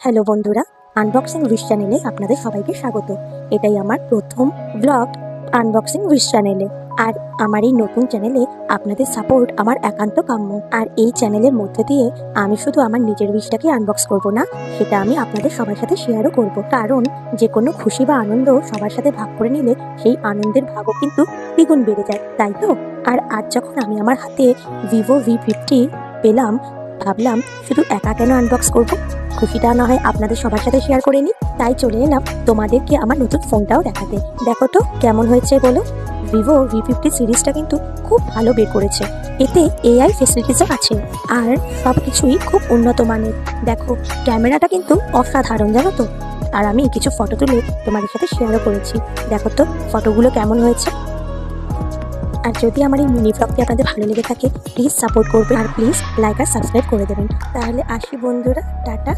Hello বন্ধুরা, unboxing wish চ্যানেলে আপনাদের সবাইকে স্বাগত। এটাই আমার প্রথম ব্লগ আনবক্সিং উইশ চ্যানেলে। আর আমার এই নতুন চ্যানেলে আপনাদের সাপোর্ট আমার একান্ত কাম্য। আর এই চ্যানেলের মধ্যে দিয়ে আমি শুধু আমার নিজের উইশটাকে আনবক্স করব না, সেটা আমি আপনাদের সবার সাথে শেয়ারও করব। কারণ যে কোনো খুশি বা আনন্দ সবার সাথে ভাগ করে নিলে সেই আনন্দের ভাগও কিন্তু দ্বিগুণ বেড়ে যায়, তাই তো? আর আজ যখন আমি আমার হাতে ভিভো V50 পেলাম, ভাবলাম শুধু একা কেন আনবক্স করব, খুশিটা না হয় আপনাদের সবার সাথে শেয়ার করে নিই। তাই চলে এলাম তোমাদেরকে আমার নতুন ফোনটাও দেখাতে। দেখো তো কেমন হয়েছে বলো। ভিভো V50 সিরিজটা কিন্তু খুব ভালো বের করেছে। এতে AI ফেসিলিটিসও আছে আর সব কিছুই খুব উন্নত মানের। দেখো ক্যামেরাটা কিন্তু অসাধারণ, জানো তো। আর আমি কিছু ফটো তুলে তোমাদের সাথে শেয়ারও করেছি। দেখো তো ফটোগুলো কেমন হয়েছে। আর যদি আমার এই মিনি ব্লগটি আপনাদের ভালো লেগে থাকে, প্লিজ সাপোর্ট করবেন আর প্লিজ লাইক আর সাবস্ক্রাইব করে দেবেন। তাহলে আসি বন্ধুরা, টাটা।